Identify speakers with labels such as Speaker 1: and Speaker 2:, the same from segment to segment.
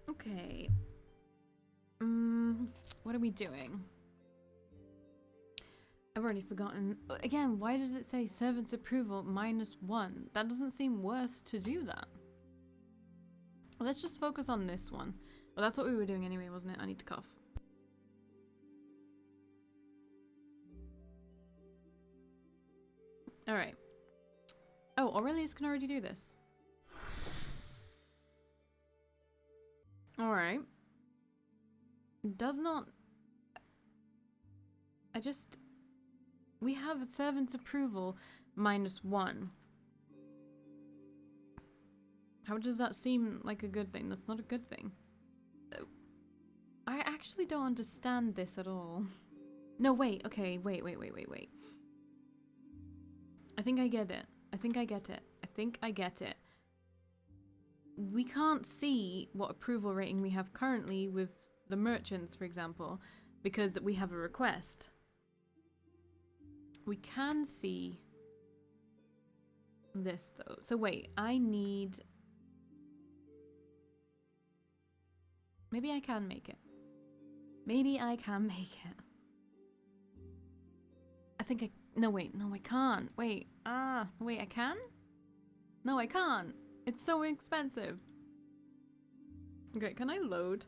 Speaker 1: Okay. What are we doing? I've already forgotten. Again, why does it say servant's approval -1? That doesn't seem worth to do that. Let's just focus on this one. Well, that's what we were doing anyway, wasn't it? I need to cough. Alright. Oh, Aurelius can already do this. Alright. Does not... We have servant's approval -1. How does that seem like a good thing? That's not a good thing. I actually don't understand this at all. No, wait. Okay, wait. I think I get it. I think I get it. We can't see what approval rating we have currently with the merchants, for example, because we have a request. We can see this, though. So wait, I need... Maybe I can make it. Maybe I can make it. I think I... No, wait. No, I can't. Wait. Wait, I can? No, I can't. It's so expensive. Okay, can I load?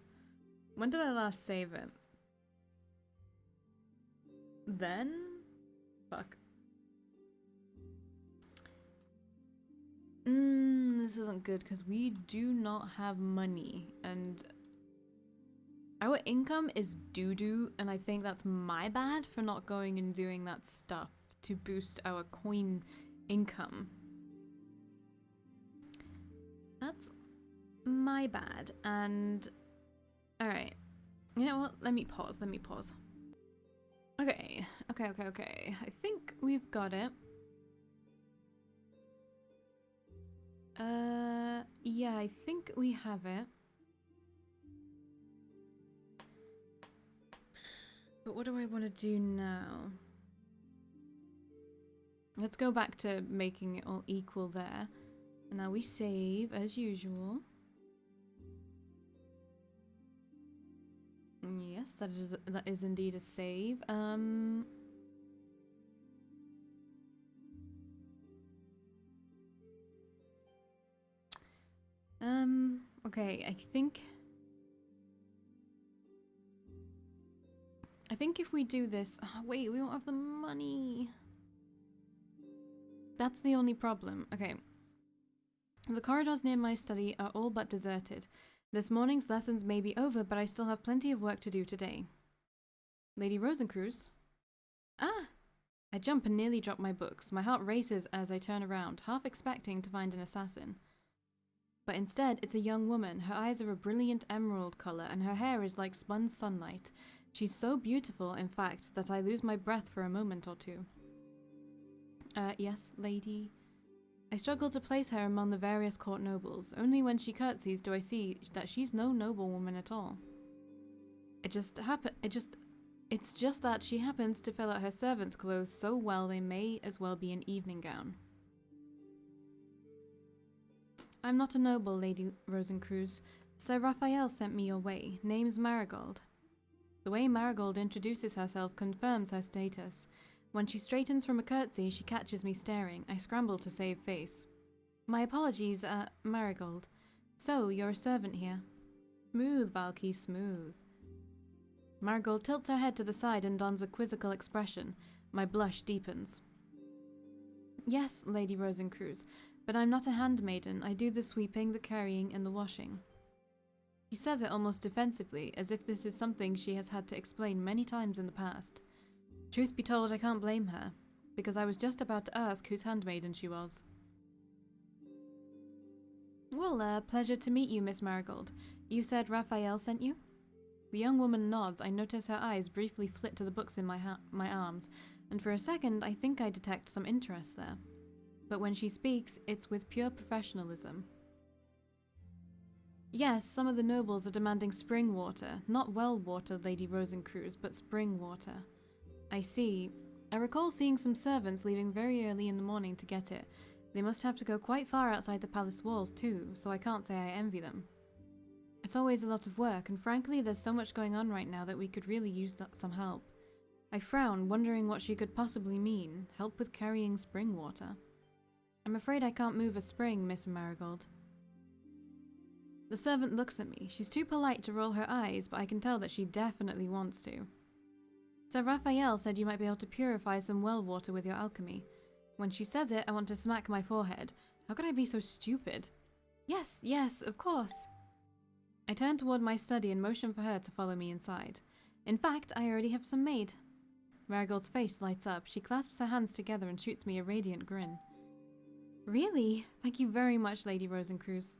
Speaker 1: When did I last save it? Then? Fuck. This isn't good because we do not have money and our income is doo-doo, and I think that's my bad for not going and doing that stuff to boost our coin income. That's my bad, and... Alright. You know what? Let me pause. Okay. I think we've got it. Yeah, I think we have it. But what do I want to do now? Let's go back to making it all equal there. And now we save as usual. Yes, that is indeed a save. Okay, I think if we do this... Oh, wait, we don't have the money. That's the only problem. Okay. The corridors near my study are all but deserted. This morning's lessons may be over, but I still have plenty of work to do today. Lady Rosenkreuz? Ah! I jump and nearly drop my books. My heart races as I turn around, half expecting to find an assassin. But instead, it's a young woman. Her eyes are a brilliant emerald color, and her hair is like spun sunlight. She's so beautiful, in fact, that I lose my breath for a moment or two. Yes, lady? I struggle to place her among the various court nobles. Only when she curtsies do I see that she's no noblewoman at all. It's just that she happens to fill out her servant's clothes so well they may as well be an evening gown. I'm not a noble, Lady Rosenkreuz. Sir Raphael sent me your way. Name's Marigold. The way Marigold introduces herself confirms her status. When she straightens from a curtsy, she catches me staring. I scramble to save face. My apologies, Marigold. So, you're a servant here. Smooth, Valkii, smooth. Marigold tilts her head to the side and dons a quizzical expression. My blush deepens. Yes, Lady Rosenkreuz, but I'm not a handmaiden. I do the sweeping, the carrying, and the washing. She says it almost defensively, as if this is something she has had to explain many times in the past. Truth be told, I can't blame her, because I was just about to ask whose handmaiden she was. Well, pleasure to meet you, Miss Marigold. You said Raphael sent you? The young woman nods. I notice her eyes briefly flit to the books in my arms, and for a second I think I detect some interest there. But when she speaks, it's with pure professionalism. Yes, some of the nobles are demanding spring water. Not well water, Lady Rosenkreuz, but spring water. I see. I recall seeing some servants leaving very early in the morning to get it. They must have to go quite far outside the palace walls too, so I can't say I envy them. It's always a lot of work, and frankly, there's so much going on right now that we could really use some help. I frown, wondering what she could possibly mean. Help with carrying spring water. I'm afraid I can't move a spring, Miss Marigold. The servant looks at me. She's too polite to roll her eyes, but I can tell that she definitely wants to. Sir Raphael said you might be able to purify some well water with your alchemy. When she says it, I want to smack my forehead. How could I be so stupid? Yes, yes, of course. I turn toward my study and motion for her to follow me inside. In fact, I already have some made. Marigold's face lights up. She clasps her hands together and shoots me a radiant grin. Really? Thank you very much, Lady Rosenkreuz.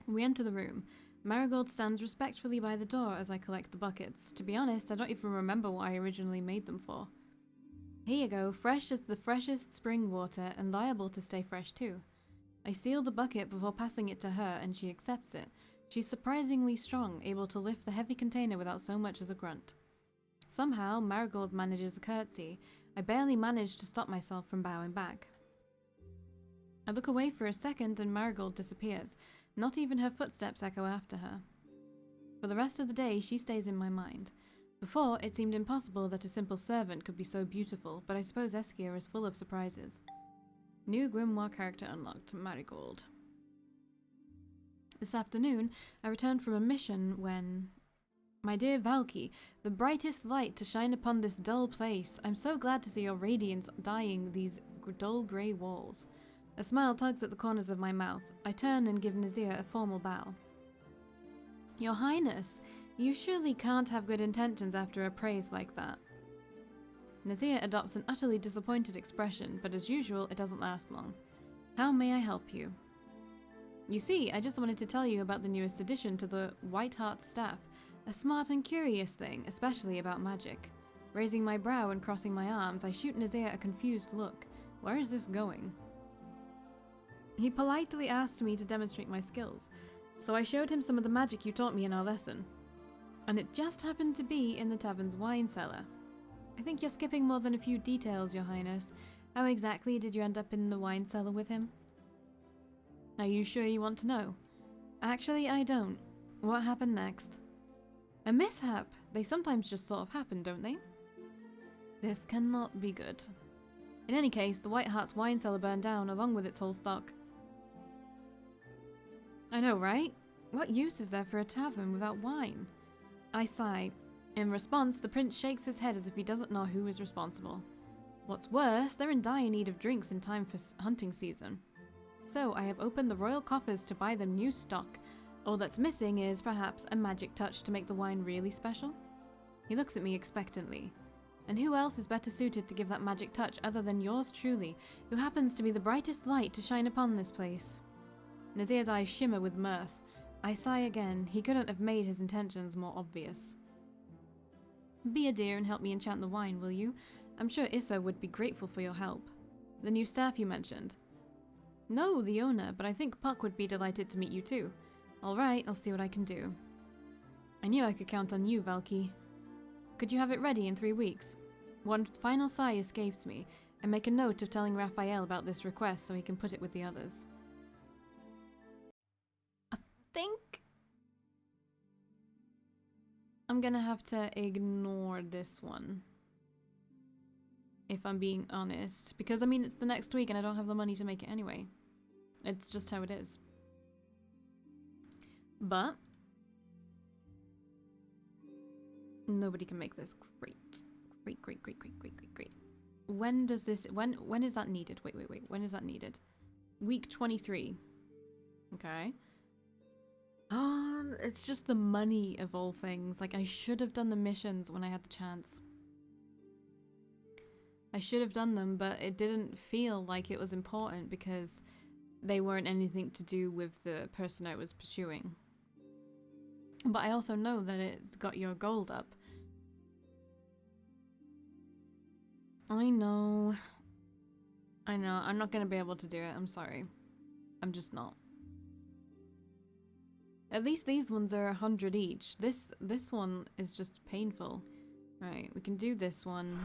Speaker 1: We enter the room. Marigold stands respectfully by the door as I collect the buckets. To be honest, I don't even remember what I originally made them for. Here you go, fresh as the freshest spring water and liable to stay fresh too. I seal the bucket before passing it to her and she accepts it. She's surprisingly strong, able to lift the heavy container without so much as a grunt. Somehow, Marigold manages a curtsy. I barely manage to stop myself from bowing back. I look away for a second and Marigold disappears. Not even her footsteps echo after her. For the rest of the day, she stays in my mind. Before, it seemed impossible that a simple servant could be so beautiful, but I suppose Eskia is full of surprises. New grimoire character unlocked, Marigold. This afternoon, I returned from a mission when... My dear Valkii, the brightest light to shine upon this dull place. I'm so glad to see your radiance dyeing these dull grey walls. A smile tugs at the corners of my mouth. I turn and give Nazir a formal bow. Your Highness, you surely can't have good intentions after a praise like that. Nazir adopts an utterly disappointed expression, but as usual, it doesn't last long. How may I help you? You see, I just wanted to tell you about the newest addition to the White Heart staff. A smart and curious thing, especially about magic. Raising my brow and crossing my arms, I shoot Nazir a confused look. Where is this going? He politely asked me to demonstrate my skills, so I showed him some of the magic you taught me in our lesson. And it just happened to be in the tavern's wine cellar. I think you're skipping more than a few details, Your Highness. How exactly did you end up in the wine cellar with him? Are you sure you want to know? Actually, I don't. What happened next? A mishap. They sometimes just sort of happen, don't they? This cannot be good. In any case, the White Hart's wine cellar burned down along with its whole stock. I know, right? What use is there for a tavern without wine? I sigh. In response, the prince shakes his head as if he doesn't know who is responsible. What's worse, they're in dire need of drinks in time for hunting season. So I have opened the royal coffers to buy them new stock. All that's missing is, perhaps, a magic touch to make the wine really special? He looks at me expectantly. And who else is better suited to give that magic touch other than yours truly, who happens to be the brightest light to shine upon this place? Nazir's eyes shimmer with mirth. I sigh again. He couldn't have made his intentions more obvious. Be a dear and help me enchant the wine, will you? I'm sure Issa would be grateful for your help. The new staff you mentioned. No, the owner, but I think Puck would be delighted to meet you too. Alright, I'll see what I can do. I knew I could count on you, Valkii. Could you have it ready in 3 weeks? One final sigh escapes me. I make a note of telling Raphael about this request so he can put it with the others. I think I'm gonna have to ignore this one. If I'm being honest. Because, I mean, it's the next week and I don't have the money to make it anyway. It's just how it is. But nobody can make this. Great. Great. When does this... When is that needed? Wait. When is that needed? Week 23. Okay. It's just the money of all things. Like, I should have done the missions when I had the chance. I should have done them, but it didn't feel like it was important because they weren't anything to do with the person I was pursuing. But I also know that it got your gold up. I know. I'm not going to be able to do it. I'm sorry. I'm just not. At least these ones are 100 each. This one is just painful. Right, we can do this one.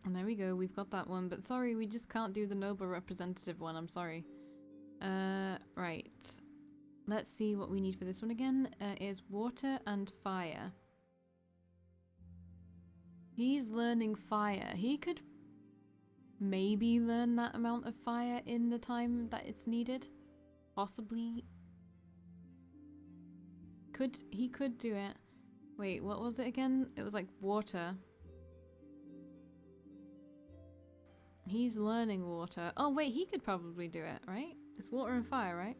Speaker 1: And there we go, we've got that one. But sorry, we just can't do the noble representative one. I'm sorry. Right. let's see what we need for this one again. Is water and fire. He's learning fire. He could maybe learn that amount of fire in the time that it's needed. Possibly. He could do it. Wait, what was it again? It was like water. He's learning water. Oh wait, he could probably do it, right? It's water and fire, right?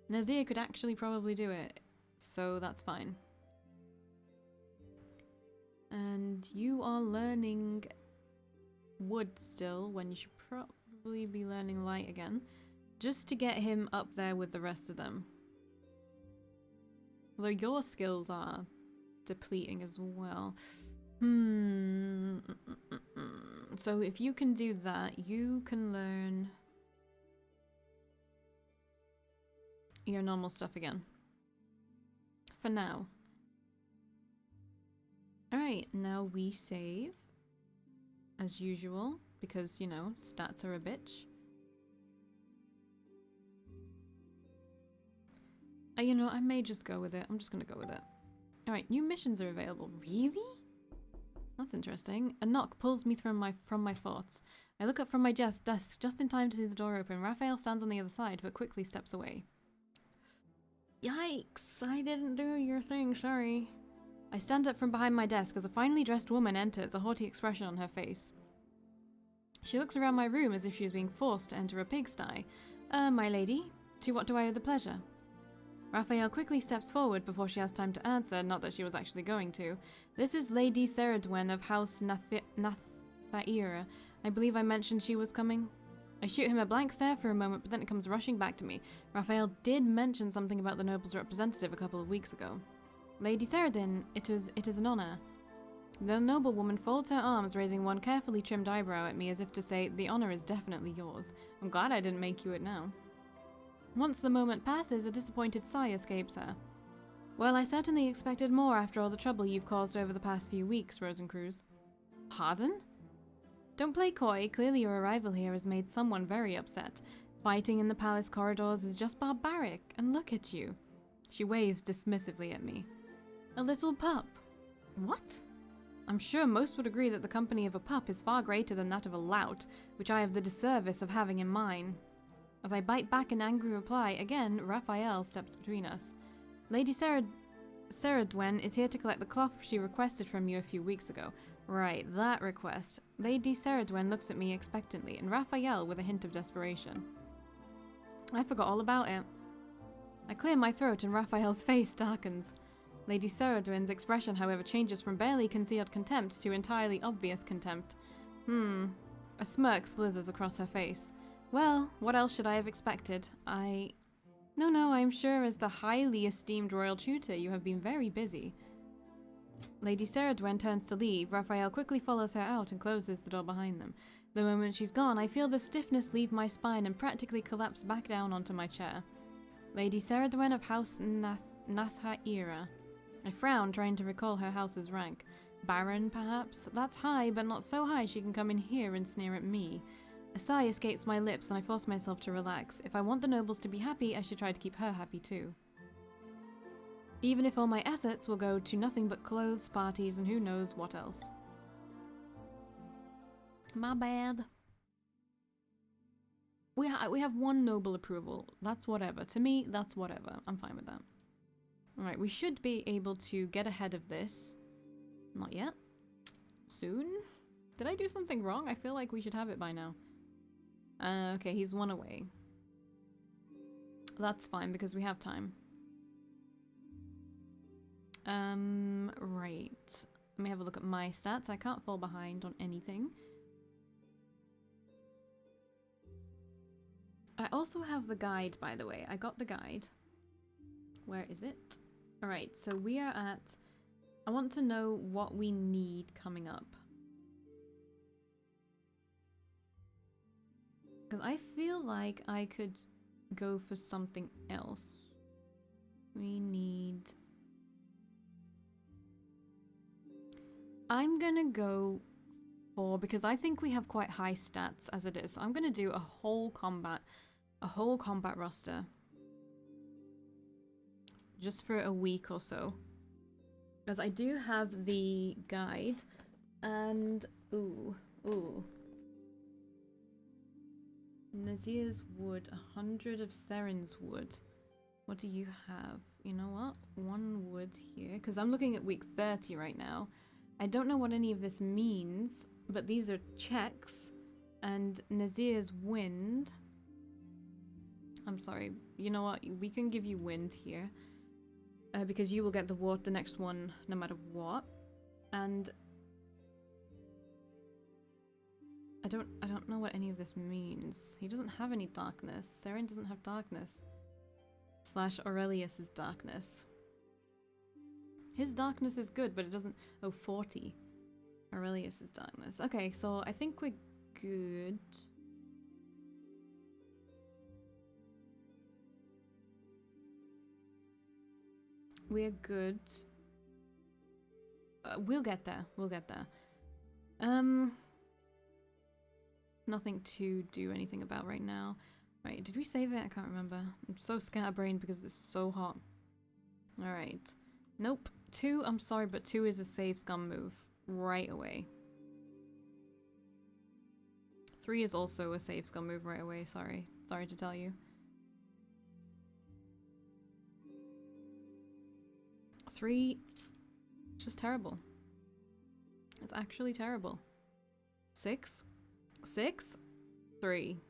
Speaker 1: Nazir could actually probably do it, so that's fine. And you are learning wood still, when you should probably be learning light again, just to get him up there with the rest of them. Although your skills are depleting as well. So if you can do that, you can learn your normal stuff again. For now. Alright, now we save. As usual, because, you know, stats are a bitch. You know, I may just go with it. I'm just gonna go with it. Alright, new missions are available. Really? That's interesting. A knock pulls me from my thoughts. I look up from my desk just in time to see the door open. Raphael stands on the other side, but quickly steps away. Yikes! I didn't do your thing, sorry. I stand up from behind my desk as a finely dressed woman enters, a haughty expression on her face. She looks around my room as if she is being forced to enter a pigsty. My lady, to what do I owe the pleasure? Raphael quickly steps forward before she has time to answer, not that she was actually going to. This is Lady Ceridwen of House Nathaira. I believe I mentioned she was coming. I shoot him a blank stare for a moment, but then it comes rushing back to me. Raphael did mention something about the noble's representative a couple of weeks ago. Lady Ceridwen, it is an honor. The noblewoman folds her arms, raising one carefully trimmed eyebrow at me as if to say, the honor is definitely yours. I'm glad I didn't make you it now. Once the moment passes, a disappointed sigh escapes her. Well, I certainly expected more after all the trouble you've caused over the past few weeks, Rosenkreuz. Pardon? Don't play coy. Clearly your arrival here has made someone very upset. Fighting in the palace corridors is just barbaric, and look at you. She waves dismissively at me. A little pup. What? I'm sure most would agree that the company of a pup is far greater than that of a lout, which I have the disservice of having in mine. As I bite back an angry reply, again, Raphael steps between us. Lady Ceridwen is here to collect the cloth she requested from you a few weeks ago. Right, that request. Lady Ceridwen looks at me expectantly, and Raphael with a hint of desperation. I forgot all about it. I clear my throat and Raphael's face darkens. Lady Ceridwen's expression, however, changes from barely concealed contempt to entirely obvious contempt. A smirk slithers across her face. Well, what else should I have expected? No, I'm sure as the highly esteemed royal tutor you have been very busy. Lady Ceridwen turns to leave. Raphael quickly follows her out and closes the door behind them. The moment she's gone, I feel the stiffness leave my spine and practically collapse back down onto my chair. Lady Ceridwen of House Nathaira. I frown, trying to recall her house's rank. Baron, perhaps? That's high, but not so high she can come in here and sneer at me. A sigh escapes my lips and I force myself to relax. If I want the nobles to be happy, I should try to keep her happy too. Even if all my efforts will go to nothing but clothes, parties, and who knows what else. My bad. We have one noble approval. That's whatever. To me, that's whatever. I'm fine with that. Alright, we should be able to get ahead of this. Not yet. Soon? Did I do something wrong? I feel like we should have it by now. Okay, he's one away. That's fine because we have time. Right. Let me have a look at my stats. I can't fall behind on anything. I also have the guide, by the way. I got the guide. Where is it? Alright, so we are at... I want to know what we need coming up. Because I feel like I could go for something else. We need... I'm gonna go for... Because I think we have quite high stats as it is. So I'm gonna do a whole combat roster. just for a week or so. Because I do have the guide, and ooh. Nazir's wood, 100 of Seren's wood. What do you have? You know what? 1 wood here, because I'm looking at week 30 right now. I don't know what any of this means, but these are checks, and Nazir's wind. I'm sorry. You know what? We can give you wind here, because you will get the next one no matter what. And I don't know what any of this means. He doesn't have any darkness. Seren doesn't have darkness. / Aurelius's darkness. His darkness is good, but it doesn't... Oh, 40. Aurelius's darkness. Okay, so I think we're good. We're good. We'll get there. We'll get there. Nothing to do anything about right now. Right, did we save it? I can't remember. I'm so scatterbrained because it's so hot. Alright. Nope. 2, I'm sorry, but 2 is a save scum move. Right away. 3 is also a save scum move right away, sorry. Sorry to tell you. 3, just terrible. It's actually terrible. 6? 6? 3.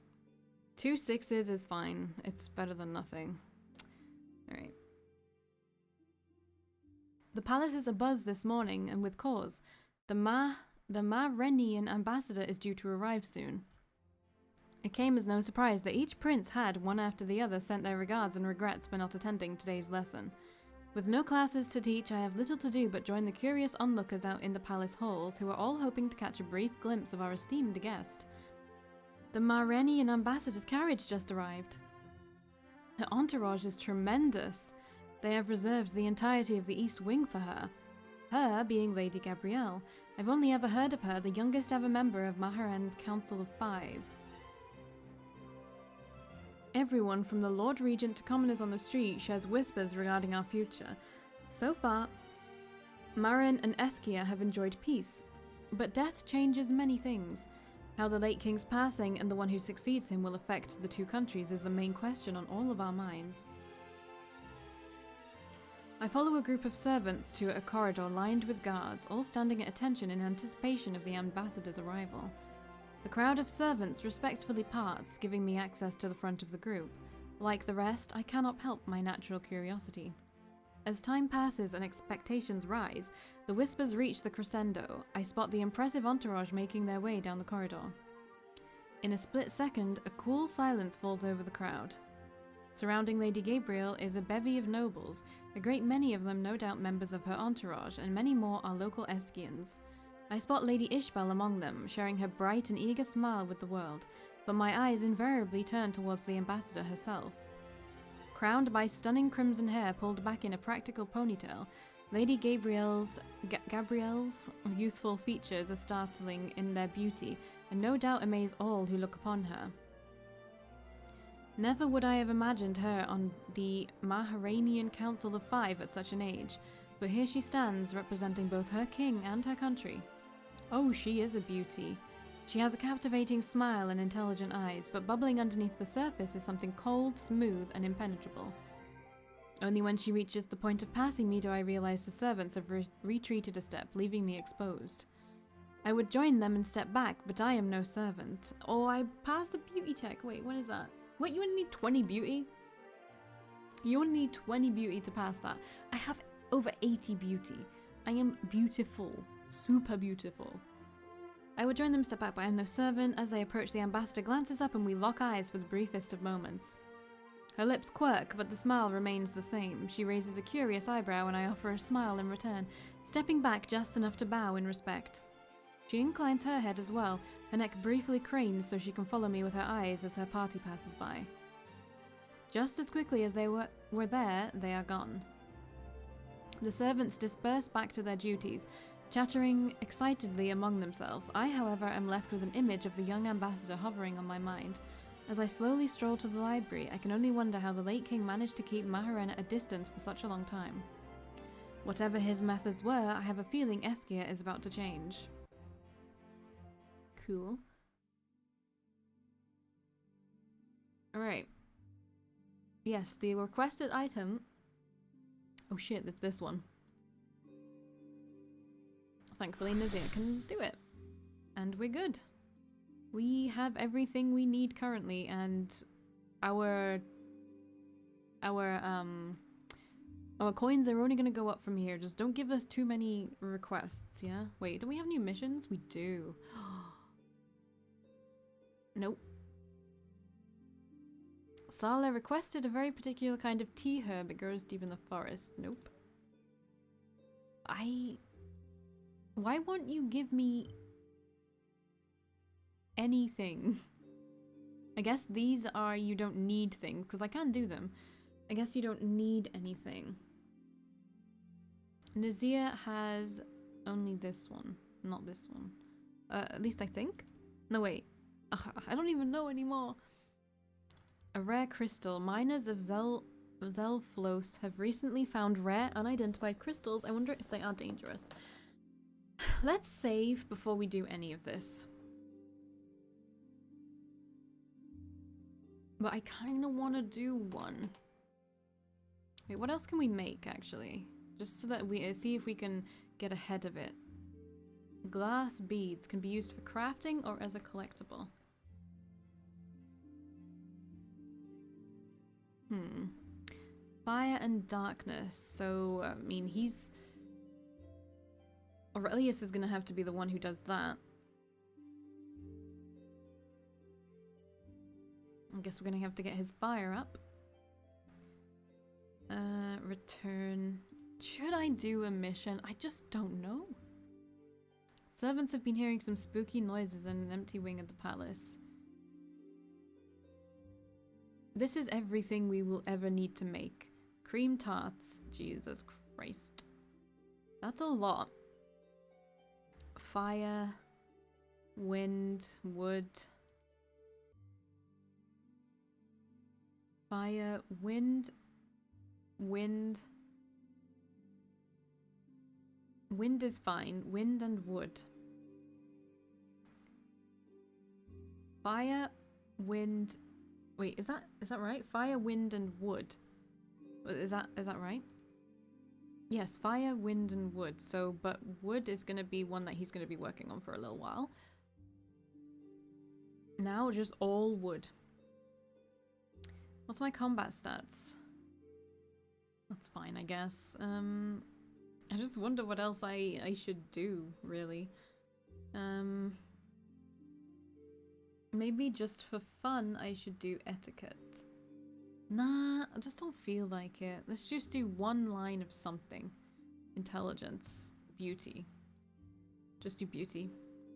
Speaker 1: 2 6s is fine. It's better than nothing. Alright. The palace is abuzz this morning, and with cause. The Marenian ambassador is due to arrive soon. It came as no surprise that each prince had, one after the other, sent their regards and regrets for not attending today's lesson. With no classes to teach, I have little to do but join the curious onlookers out in the palace halls, who are all hoping to catch a brief glimpse of our esteemed guest. The Marenian ambassador's carriage just arrived. Her entourage is tremendous. They have reserved the entirety of the East Wing for her. Her being Lady Gabrielle. I've only ever heard of her, the youngest ever member of Maharan's Council of 5. Everyone from the Lord Regent to commoners on the street shares whispers regarding our future. So far, Marin and Eskia have enjoyed peace, but death changes many things. How the late king's passing and the one who succeeds him will affect the 2 countries is the main question on all of our minds. I follow a group of servants to a corridor lined with guards, all standing at attention in anticipation of the ambassador's arrival. The crowd of servants respectfully parts, giving me access to the front of the group. Like the rest, I cannot help my natural curiosity. As time passes and expectations rise, the whispers reach the crescendo. I spot the impressive entourage making their way down the corridor. In a split second, a cool silence falls over the crowd. Surrounding Lady Gabriel is a bevy of nobles, a great many of them no doubt members of her entourage, and many more are local Eskians. I spot Lady Ishbel among them, sharing her bright and eager smile with the world, but my eyes invariably turn towards the ambassador herself. Crowned by stunning crimson hair pulled back in a practical ponytail, Lady Gabrielle's youthful features are startling in their beauty, and no doubt amaze all who look upon her. Never would I have imagined her on the Maharanian Council of 5 at such an age, but here she stands, representing both her king and her country. Oh, she is a beauty. She has a captivating smile and intelligent eyes, but bubbling underneath the surface is something cold, smooth, and impenetrable. Only when she reaches the point of passing me do I realize the servants have retreated a step, leaving me exposed. I would join them and step back, but I am no servant. Oh, I passed the beauty check. Wait, what is that? Wait, you only need 20 beauty? You only need 20 beauty to pass that. I have over 80 beauty. I am beautiful. Super beautiful. I would join them, step back, but I am no servant. As I approach, the ambassador glances up and we lock eyes for the briefest of moments. Her lips quirk, but the smile remains the same. She raises a curious eyebrow and I offer a smile in return, stepping back just enough to bow in respect. She inclines her head as well, her neck briefly cranes so she can follow me with her eyes as her party passes by. Just as quickly as they were there, they are gone. The servants disperse back to their duties, chattering excitedly among themselves. I, however, am left with an image of the young ambassador hovering on my mind. As I slowly stroll to the library, I can only wonder how the late king managed to keep Maharen at a distance for such a long time. Whatever his methods were, I have a feeling Eskia is about to change. Cool. Alright. Yes, the requested item... Oh shit, it's this one. Thankfully, Nazir can do it. And we're good. We have everything we need currently, and our coins are only going to go up from here. Just don't give us too many requests, yeah? Wait, do we have new missions? We do. Nope. Sala requested a very particular kind of tea herb that grows deep in the forest. Nope. Why won't you give me anything? I guess these are you don't need things, because I can't do them. I guess you don't need anything. Nazir has only this one, not this one. At least I think. No, wait. Ugh, I don't even know anymore. A rare crystal. Miners of Zelflos have recently found rare, unidentified crystals. I wonder if they are dangerous. Let's save before we do any of this. But I kind of want to do one. Wait, what else can we make, actually? Just so that we see if we can get ahead of it. Glass beads can be used for crafting or as a collectible. Fire and darkness. So, I mean, Aurelius is going to have to be the one who does that. I guess we're going to have to get his fire up. Return. Should I do a mission? I just don't know. Servants have been hearing some spooky noises in an empty wing of the palace. This is everything we will ever need to make. Cream tarts. Jesus Christ. That's a lot. Fire. Wind. Wood. Fire. Wind. Wind. Wind is fine. Wind and wood. Fire. Wind. Wait, is that right? Fire, wind, and wood. Is that right? Yes, fire, wind, and wood. So, but wood is going to be one that he's going to be working on for a little while. Now, just all wood. What's my combat stats? That's fine, I guess. I just wonder what else I should do, really. Maybe just for fun, I should do etiquette. Nah, I just don't feel like it. Let's just do one line of something. Intelligence. Beauty. Just do beauty.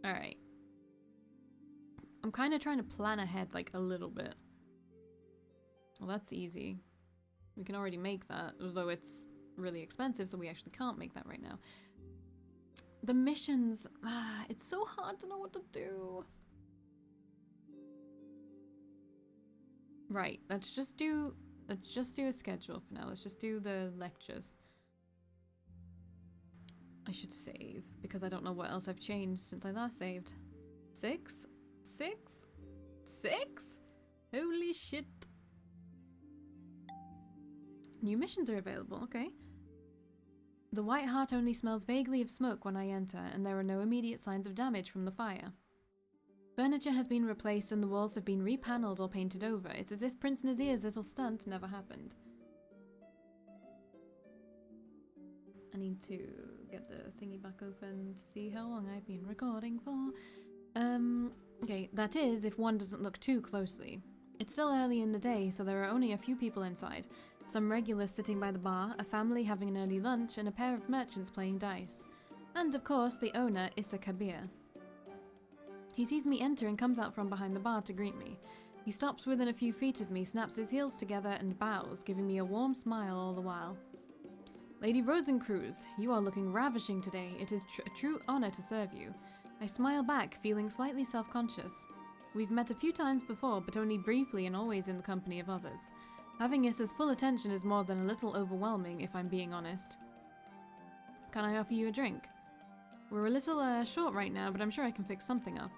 Speaker 1: Alright. I'm kind of trying to plan ahead, like, a little bit. Well, that's easy. We can already make that, although it's really expensive, so we actually can't make that right now. The missions. It's so hard to know what to do. Right, let's just do a schedule for now. Let's just do the lectures. I should save, because I don't know what else I've changed since I last saved. 6? 6? 6? Holy shit. New missions are available, okay. The White Heart only smells vaguely of smoke when I enter, and there are no immediate signs of damage from the fire. Furniture has been replaced and the walls have been repanelled or painted over. It's as if Prince Nazir's little stunt never happened. I need to get the thingy back open to see how long I've been recording for. Okay, that is if one doesn't look too closely. It's still early in the day, so there are only a few people inside. Some regulars sitting by the bar, a family having an early lunch, and a pair of merchants playing dice. And of course, the owner, Issa Kabir. He sees me enter and comes out from behind the bar to greet me. He stops within a few feet of me, snaps his heels together and bows, giving me a warm smile all the while. Lady Rosenkreuz, you are looking ravishing today. It is a true honor to serve you. I smile back, feeling slightly self-conscious. We've met a few times before, but only briefly and always in the company of others. Having Issa's full attention is more than a little overwhelming, if I'm being honest. Can I offer you a drink? We're a little short right now, but I'm sure I can fix something up.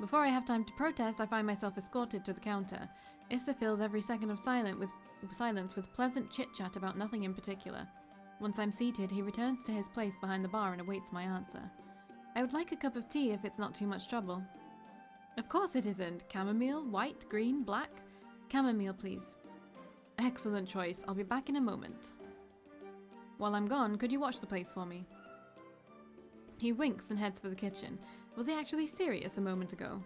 Speaker 1: Before I have time to protest, I find myself escorted to the counter. Issa fills every second of silence with pleasant chit-chat about nothing in particular. Once I'm seated, he returns to his place behind the bar and awaits my answer. I would like a cup of tea if it's not too much trouble. Of course it isn't. Chamomile, white, green, black? Chamomile, please. Excellent choice. I'll be back in a moment. While I'm gone, could you watch the place for me? He winks and heads for the kitchen. Was he actually serious a moment ago?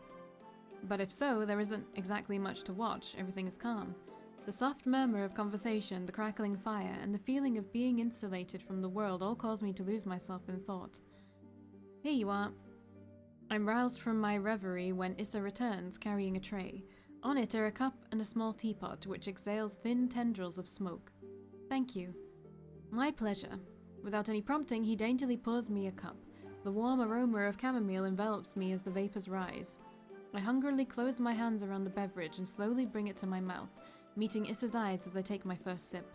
Speaker 1: But if so, there isn't exactly much to watch. Everything is calm. The soft murmur of conversation, the crackling fire, and the feeling of being insulated from the world all cause me to lose myself in thought. Here you are. I'm roused from my reverie when Issa returns, carrying a tray. On it are a cup and a small teapot, which exhales thin tendrils of smoke. Thank you. My pleasure. Without any prompting, he daintily pours me a cup. The warm aroma of chamomile envelops me as the vapors rise. I hungrily close my hands around the beverage and slowly bring it to my mouth, meeting Issa's eyes as I take my first sip.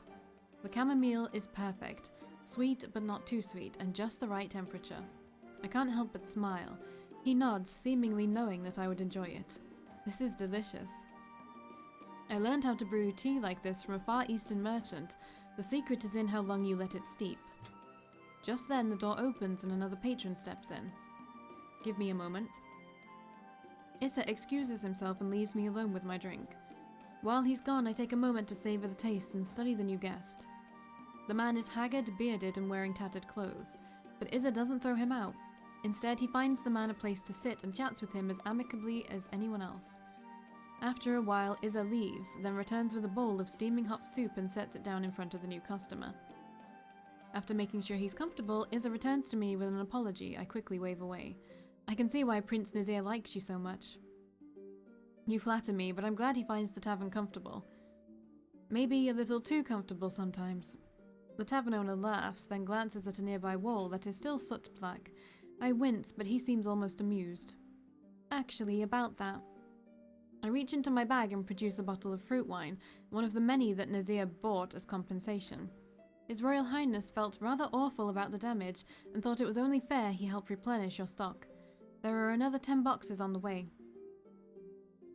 Speaker 1: The chamomile is perfect, sweet but not too sweet, and just the right temperature. I can't help but smile. He nods, seemingly knowing that I would enjoy it. This is delicious. I learned how to brew tea like this from a Far Eastern merchant. The secret is in how long you let it steep. Just then, the door opens and another patron steps in. Give me a moment. Issa excuses himself and leaves me alone with my drink. While he's gone, I take a moment to savor the taste and study the new guest. The man is haggard, bearded, and wearing tattered clothes, but Issa doesn't throw him out. Instead, he finds the man a place to sit and chats with him as amicably as anyone else. After a while, Issa leaves, then returns with a bowl of steaming hot soup and sets it down in front of the new customer. After making sure he's comfortable, Issa returns to me with an apology I quickly wave away. I can see why Prince Nazir likes you so much. You flatter me, but I'm glad he finds the tavern comfortable. Maybe a little too comfortable sometimes. The tavern owner laughs, then glances at a nearby wall that is still soot black. I wince, but he seems almost amused. Actually, about that. I reach into my bag and produce a bottle of fruit wine, one of the many that Nazir bought as compensation. His Royal Highness felt rather awful about the damage and thought it was only fair he helped replenish your stock. There are another 10 boxes on the way.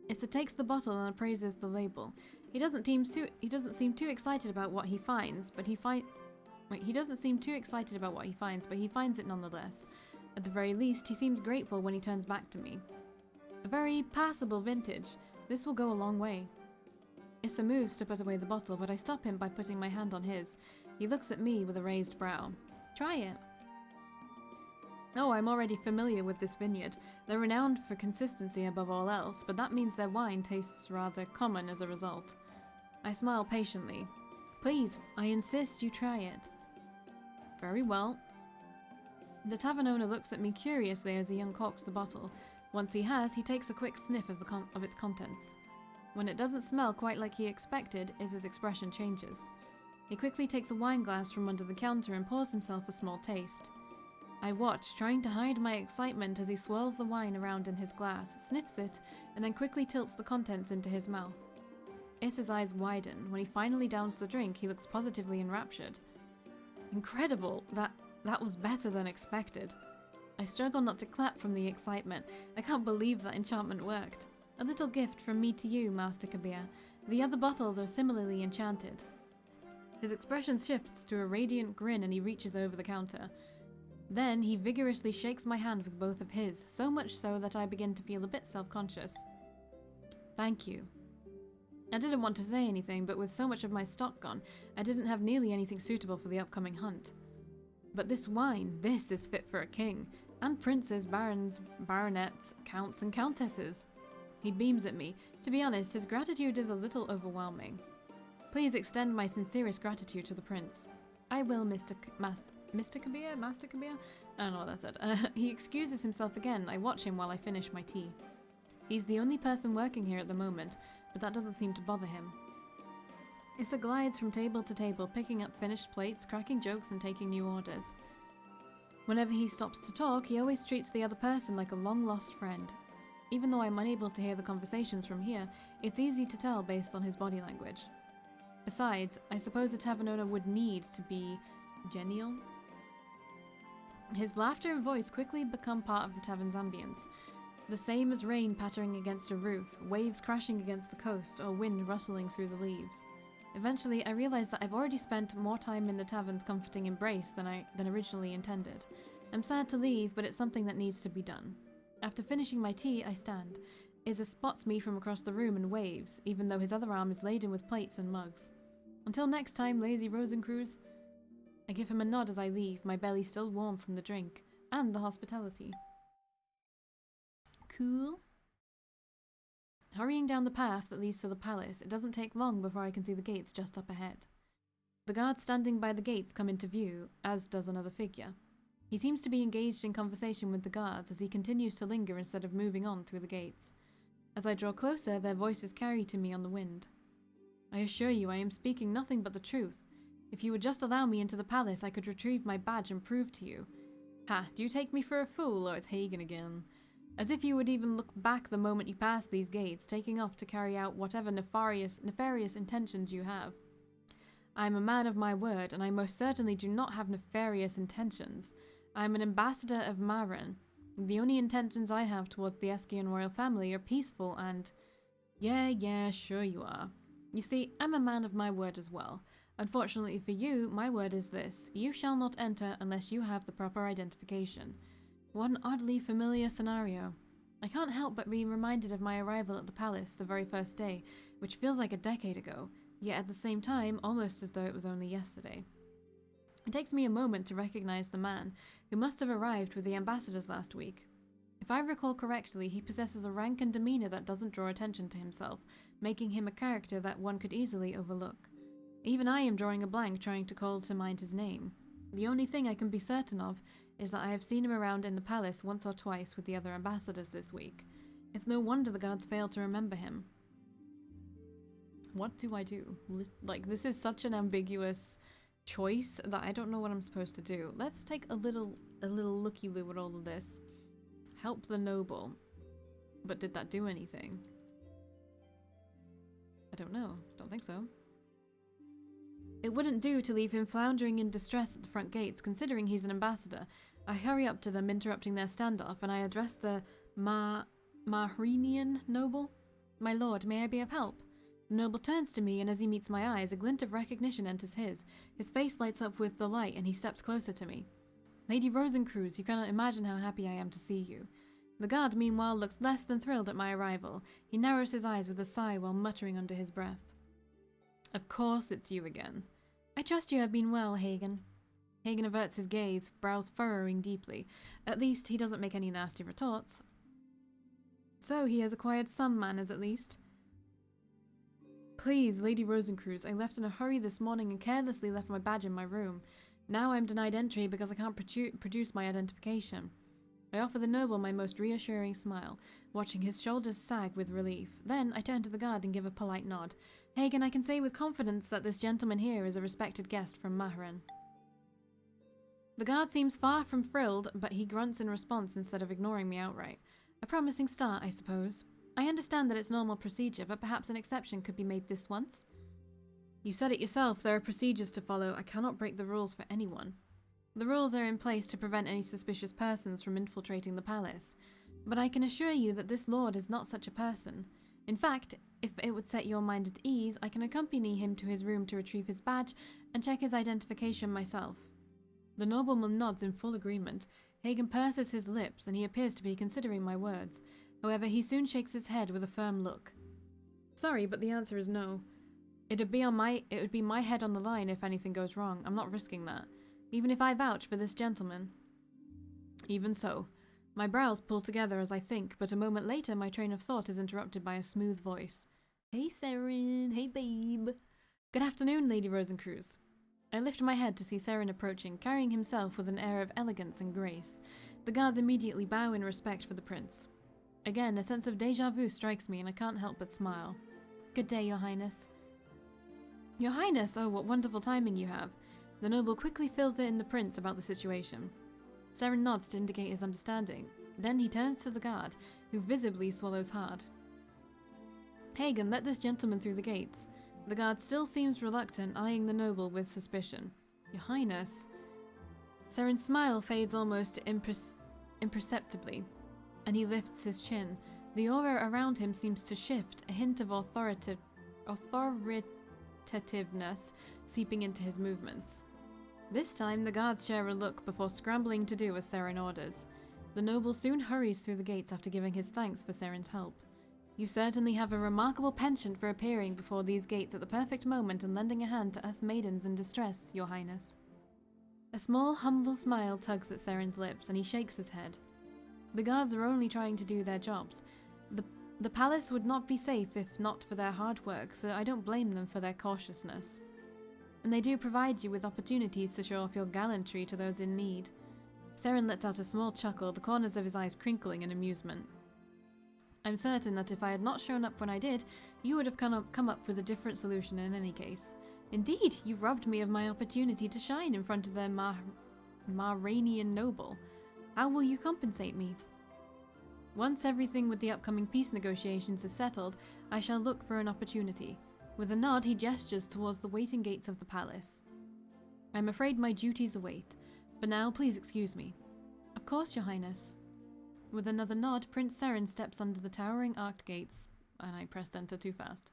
Speaker 1: Issa takes the bottle and appraises the label. He doesn't seem too excited about what he finds, but he finds it nonetheless. At the very least, he seems grateful when he turns back to me. A very passable vintage. This will go a long way. Issa moves to put away the bottle, but I stop him by putting my hand on his. He looks at me with a raised brow. Try it. Oh, I'm already familiar with this vineyard. They're renowned for consistency above all else, but that means their wine tastes rather common as a result. I smile patiently. Please, I insist you try it. Very well. The tavern owner looks at me curiously as he uncorks the bottle. Once he has, he takes a quick sniff of its contents. When it doesn't smell quite like he expected, his expression changes. He quickly takes a wine glass from under the counter and pours himself a small taste. I watch, trying to hide my excitement as he swirls the wine around in his glass, sniffs it, and then quickly tilts the contents into his mouth. Issa's eyes widen. When he finally downs the drink, he looks positively enraptured. Incredible! That was better than expected. I struggle not to clap from the excitement. I can't believe that enchantment worked. A little gift from me to you, Master Kabir. The other bottles are similarly enchanted. His expression shifts to a radiant grin and he reaches over the counter. Then he vigorously shakes my hand with both of his, so much so that I begin to feel a bit self-conscious. Thank you. I didn't want to say anything, but with so much of my stock gone, I didn't have nearly anything suitable for the upcoming hunt. But this wine, this is fit for a king, and princes, barons, baronets, counts, and countesses. He beams at me. To be honest, his gratitude is a little overwhelming. Please extend my sincerest gratitude to the prince. I will, Mr. Kabir? Master Kabir? I don't know what that said. He excuses himself again. I watch him while I finish my tea. He's the only person working here at the moment, but that doesn't seem to bother him. Issa glides from table to table, picking up finished plates, cracking jokes, and taking new orders. Whenever he stops to talk, he always treats the other person like a long-lost friend. Even though I'm unable to hear the conversations from here, it's easy to tell based on his body language. Besides, I suppose a tavern owner would need to be genial. His laughter and voice quickly become part of the tavern's ambience. The same as rain pattering against a roof, waves crashing against the coast, or wind rustling through the leaves. Eventually, I realized that I've already spent more time in the tavern's comforting embrace than originally intended. I'm sad to leave, but it's something that needs to be done. After finishing my tea, I stand. Izza spots me from across the room and waves, even though his other arm is laden with plates and mugs. Until next time, lazy Rosenkreuz. I give him a nod as I leave, my belly still warm from the drink and the hospitality. Cool. Hurrying down the path that leads to the palace, it doesn't take long before I can see the gates just up ahead. The guards standing by the gates come into view, as does another figure. He seems to be engaged in conversation with the guards as he continues to linger instead of moving on through the gates. As I draw closer, their voices carry to me on the wind. I assure you I am speaking nothing but the truth. If you would just allow me into the palace, I could retrieve my badge and prove to you. Ha, do you take me for a fool, or it's Hagen again? As if you would even look back the moment you pass these gates, taking off to carry out whatever nefarious intentions you have. I am a man of my word, and I most certainly do not have nefarious intentions. I am an ambassador of Maren. The only intentions I have towards the Eskian royal family are peaceful and... Yeah, sure you are. You see, I'm a man of my word as well. Unfortunately for you, my word is this. You shall not enter unless you have the proper identification. What an oddly familiar scenario. I can't help but be reminded of my arrival at the palace the very first day, which feels like a decade ago, yet at the same time, almost as though it was only yesterday. It takes me a moment to recognize the man, who must have arrived with the ambassadors last week. If I recall correctly, he possesses a rank and demeanor that doesn't draw attention to himself, making him a character that one could easily overlook. Even I am drawing a blank trying to call to mind his name. The only thing I can be certain of is that I have seen him around in the palace once or twice with the other ambassadors this week. It's no wonder the guards fail to remember him. What do I do? Like, this is such an ambiguous choice that I don't know what I'm supposed to do. Let's take a little looky-loo at all of this. Help the noble. But did that do anything? I don't know. Don't think so. It wouldn't do to leave him floundering in distress at the front gates, considering he's an ambassador. I hurry up to them, interrupting their standoff, and I address the Mahrenian noble. My lord, may I be of help? The noble turns to me, and as he meets my eyes, a glint of recognition enters his. His face lights up with delight, and he steps closer to me. Lady Rosenkreuz, you cannot imagine how happy I am to see you. The guard, meanwhile, looks less than thrilled at my arrival. He narrows his eyes with a sigh while muttering under his breath. Of course it's you again. I trust you have been well, Hagen. Hagen averts his gaze, brows furrowing deeply. At least, he doesn't make any nasty retorts. So, he has acquired some manners at least. Please, Lady Rosenkreuz, I left in a hurry this morning and carelessly left my badge in my room. Now I'm denied entry because I can't produce my identification. I offer the noble my most reassuring smile, watching his shoulders sag with relief. Then I turn to the guard and give a polite nod. Hagen, I can say with confidence that this gentleman here is a respected guest from Maren. The guard seems far from thrilled, but he grunts in response instead of ignoring me outright. A promising start, I suppose. I understand that it's normal procedure, but perhaps an exception could be made this once. You said it yourself, there are procedures to follow. I cannot break the rules for anyone. The rules are in place to prevent any suspicious persons from infiltrating the palace, but I can assure you that this lord is not such a person. In fact, if it would set your mind at ease, I can accompany him to his room to retrieve his badge and check his identification myself. The nobleman nods in full agreement. Hagen purses his lips, and he appears to be considering my words. However, he soon shakes his head with a firm look. Sorry, but the answer is no. It would be my head on the line if anything goes wrong. I'm not risking that. Even if I vouch for this gentleman. Even so. My brows pull together as I think, but a moment later my train of thought is interrupted by a smooth voice. Hey, Seren. Hey, babe. Good afternoon, Lady Rosenkreuz. I lift my head to see Seren approaching, carrying himself with an air of elegance and grace. The guards immediately bow in respect for the prince. Again, a sense of déjà vu strikes me and I can't help but smile. Good day, Your Highness. Your Highness, oh, what wonderful timing you have. The noble quickly fills in the prince about the situation. Seren nods to indicate his understanding. Then he turns to the guard, who visibly swallows hard. Hagen, let this gentleman through the gates. The guard still seems reluctant, eyeing the noble with suspicion. Your Highness. Seren's smile fades almost imperceptibly, and he lifts his chin. The aura around him seems to shift, a hint of authoritativeness seeping into his movements. This time, the guards share a look before scrambling to do as Seren orders. The noble soon hurries through the gates after giving his thanks for Seren's help. You certainly have a remarkable penchant for appearing before these gates at the perfect moment and lending a hand to us maidens in distress, Your Highness. A small, humble smile tugs at Seren's lips, and he shakes his head. The guards are only trying to do their jobs. The palace would not be safe if not for their hard work, so I don't blame them for their cautiousness. And they do provide you with opportunities to show off your gallantry to those in need. Seren lets out a small chuckle, the corners of his eyes crinkling in amusement. I'm certain that if I had not shown up when I did, you would have come up with a different solution in any case. Indeed, you've robbed me of my opportunity to shine in front of their Maranian noble. How will you compensate me? Once everything with the upcoming peace negotiations is settled, I shall look for an opportunity. With a nod, he gestures towards the waiting gates of the palace. I'm afraid my duties await, but now please excuse me. Of course, Your Highness. With another nod, Prince Seren steps under the towering arched gates, and I pressed enter too fast.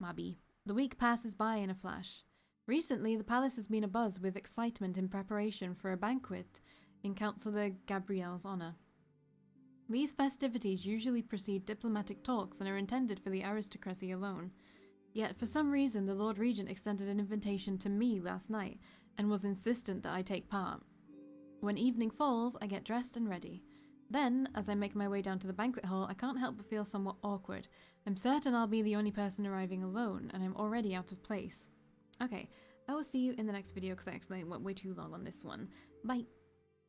Speaker 1: Mabi. The week passes by in a flash. Recently, the palace has been abuzz with excitement in preparation for a banquet in Councillor Gabriel's honor. These festivities usually precede diplomatic talks and are intended for the aristocracy alone. Yet, for some reason, the Lord Regent extended an invitation to me last night and was insistent that I take part. When evening falls, I get dressed and ready. Then, as I make my way down to the banquet hall, I can't help but feel somewhat awkward. I'm certain I'll be the only person arriving alone, and I'm already out of place. Okay, I will see you in the next video because I explained went way too long on this one. Bye!